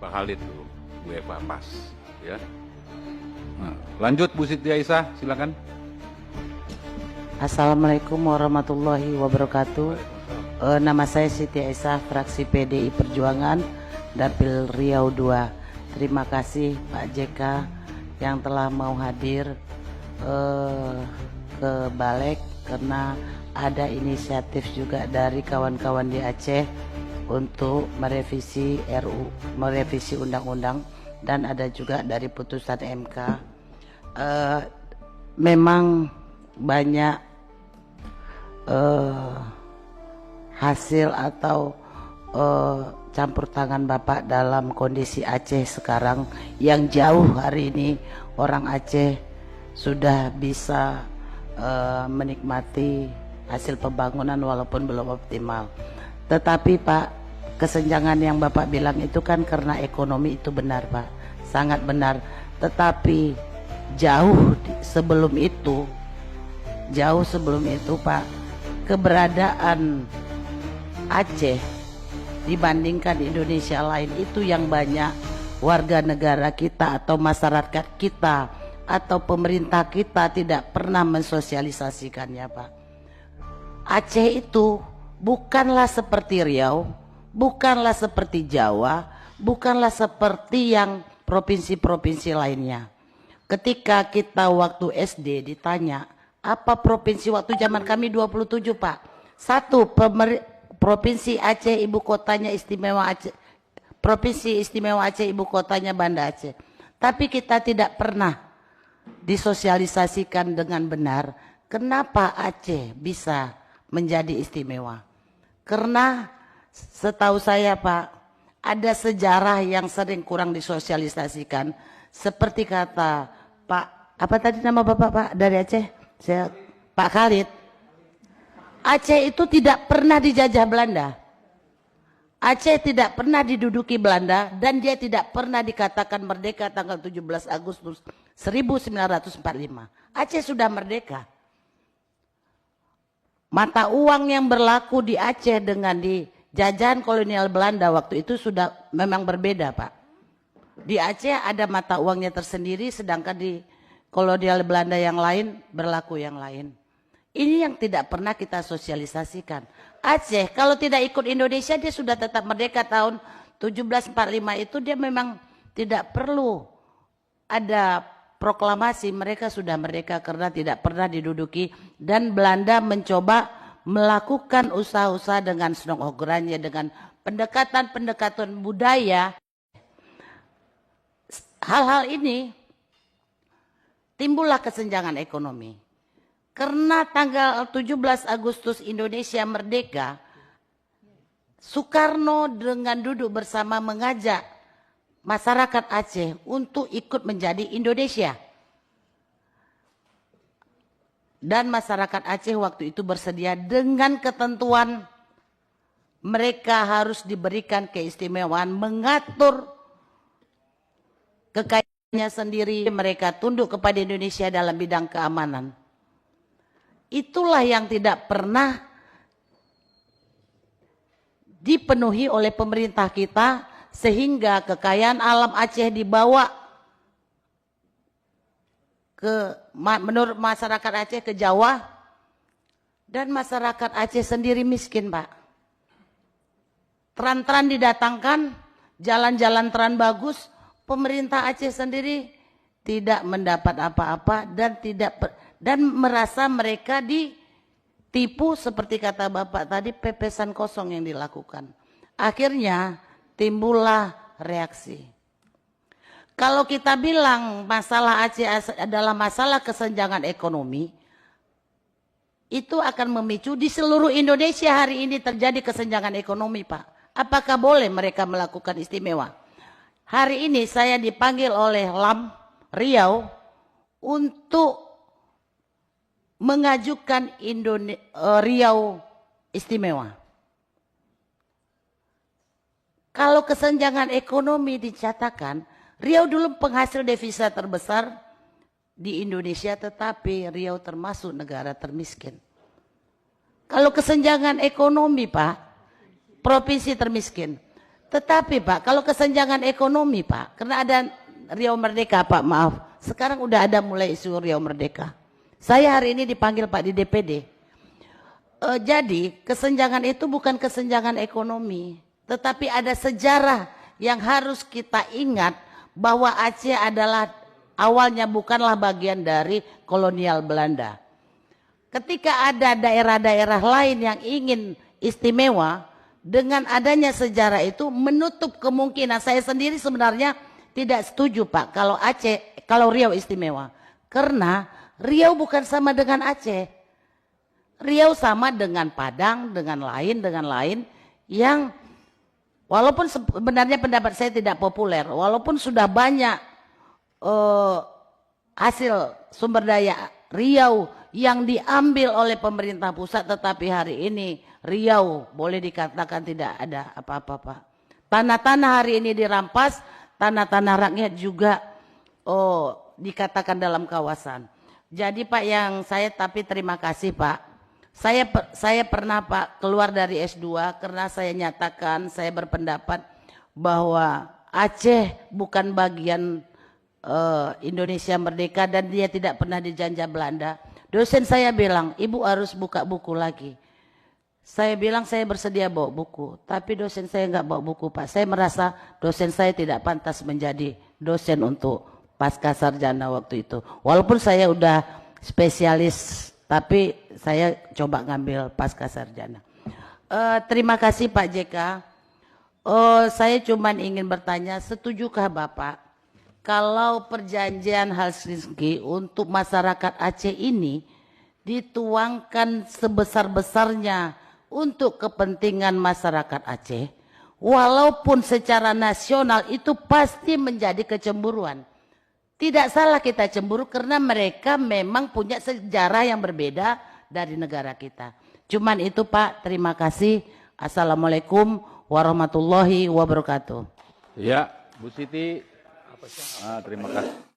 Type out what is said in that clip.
Pak Khalid tuh, Bu Eva pas, ya. Nah, lanjut Bu Siti Aisyah, silakan. Assalamualaikum warahmatullahi wabarakatuh. Nama saya Siti Aisyah, fraksi PDI Perjuangan, Dapil Riau II. Terima kasih Pak JK yang telah mau hadir ke Balek, karena ada inisiatif juga dari kawan-kawan di Aceh untuk merevisi merevisi undang-undang, dan ada juga dari putusan MK. Memang banyak hasil atau campur tangan Bapak dalam kondisi Aceh sekarang yang jauh hari ini orang Aceh sudah bisa menikmati hasil pembangunan walaupun belum optimal. Tetapi Pak, kesenjangan yang Bapak bilang itu kan karena ekonomi, itu benar Pak, sangat benar. Tetapi jauh sebelum itu Pak, keberadaan Aceh dibandingkan Indonesia lain itu yang banyak warga negara kita atau masyarakat kita atau pemerintah kita tidak pernah mensosialisasikannya Pak. Aceh itu bukanlah seperti Riau, bukanlah seperti Jawa, bukanlah seperti yang provinsi-provinsi lainnya. Ketika kita waktu SD ditanya apa provinsi, waktu zaman kami 27 Pak, satu provinsi Aceh ibu kotanya istimewa Aceh, provinsi istimewa Aceh ibu kotanya Banda Aceh. Tapi kita tidak pernah disosialisasikan dengan benar kenapa Aceh bisa menjadi istimewa. Karena setahu saya Pak, ada sejarah yang sering kurang disosialisasikan. Seperti kata Pak, apa tadi nama Bapak Pak dari Aceh? Pak Khalid. Aceh itu tidak pernah dijajah Belanda. Aceh tidak pernah diduduki Belanda, dan dia tidak pernah dikatakan merdeka tanggal 17 Agustus 1945. Aceh sudah merdeka. Mata uang yang berlaku di Aceh dengan di jajahan kolonial Belanda waktu itu sudah memang berbeda Pak. Di Aceh ada mata uangnya tersendiri, sedangkan di kolonial Belanda yang lain berlaku yang lain. Ini yang tidak pernah kita sosialisasikan. Aceh kalau tidak ikut Indonesia dia sudah tetap merdeka tahun 1745 itu, dia memang tidak perlu ada proklamasi, mereka sudah merdeka karena tidak pernah diduduki, dan Belanda mencoba melakukan usaha-usaha dengan senong-ogerannya, dengan pendekatan-pendekatan budaya. Hal-hal ini timbullah kesenjangan ekonomi. Karena tanggal 17 Agustus Indonesia merdeka, Soekarno dengan duduk bersama mengajak masyarakat Aceh untuk ikut menjadi Indonesia. Dan masyarakat Aceh waktu itu bersedia dengan ketentuan mereka harus diberikan keistimewaan mengatur kekayaannya sendiri, mereka tunduk kepada Indonesia dalam bidang keamanan. Itulah yang tidak pernah dipenuhi oleh pemerintah kita, sehingga kekayaan alam Aceh dibawa ke, menurut masyarakat Aceh, ke Jawa, dan masyarakat Aceh sendiri miskin Pak. Tran-tran didatangkan, jalan-jalan tran bagus, pemerintah Aceh sendiri tidak mendapat apa-apa dan merasa mereka ditipu, seperti kata Bapak tadi, pepesan kosong yang dilakukan. Akhirnya timbullah reaksi. Kalau kita bilang masalah Aceh adalah masalah kesenjangan ekonomi, itu akan memicu di seluruh Indonesia hari ini terjadi kesenjangan ekonomi Pak. Apakah boleh mereka melakukan istimewa? Hari ini saya dipanggil oleh LAM Riau untuk mengajukan Riau istimewa. Kalau kesenjangan ekonomi dicatatkan, Riau dulu penghasil devisa terbesar di Indonesia, tetapi Riau termasuk negara termiskin. Kalau kesenjangan ekonomi Pak, provinsi termiskin. Tetapi Pak, kalau kesenjangan ekonomi Pak, karena ada Riau Merdeka Pak, maaf. Sekarang udah ada mulai isu Riau Merdeka. Saya hari ini dipanggil Pak di DPD. Jadi kesenjangan itu bukan kesenjangan ekonomi, tetapi ada sejarah yang harus kita ingat bahwa Aceh adalah awalnya bukanlah bagian dari kolonial Belanda. Ketika ada daerah-daerah lain yang ingin istimewa, dengan adanya sejarah itu menutup kemungkinan. Saya sendiri sebenarnya tidak setuju Pak kalau Riau istimewa. Karena Riau bukan sama dengan Aceh. Riau sama dengan Padang, dengan lain yang walaupun sebenarnya pendapat saya tidak populer, walaupun sudah banyak hasil sumber daya Riau yang diambil oleh pemerintah pusat, tetapi hari ini Riau boleh dikatakan tidak ada apa-apa Pak. Tanah-tanah hari ini dirampas, tanah-tanah rakyat juga dikatakan dalam kawasan. Jadi Pak tapi terima kasih Pak. Saya pernah Pak keluar dari S2 karena saya nyatakan, saya berpendapat bahwa Aceh bukan bagian Indonesia merdeka dan dia tidak pernah dijajah Belanda. Dosen saya bilang, ibu harus buka buku lagi. Saya bilang saya bersedia bawa buku, tapi dosen saya nggak bawa buku Pak. Saya merasa dosen saya tidak pantas menjadi dosen untuk pasca sarjana waktu itu. Walaupun saya udah spesialis, tapi saya coba ngambil pasca sarjana. Terima kasih Pak JK. Saya cuma ingin bertanya, setujukah Bapak kalau perjanjian Helsinki untuk masyarakat Aceh ini dituangkan sebesar-besarnya untuk kepentingan masyarakat Aceh, walaupun secara nasional itu pasti menjadi kecemburuan. Tidak salah kita cemburu karena mereka memang punya sejarah yang berbeda dari negara kita. Cuman itu Pak, terima kasih. Assalamualaikum warahmatullahi wabarakatuh. Ya, Bu Siti, terima kasih.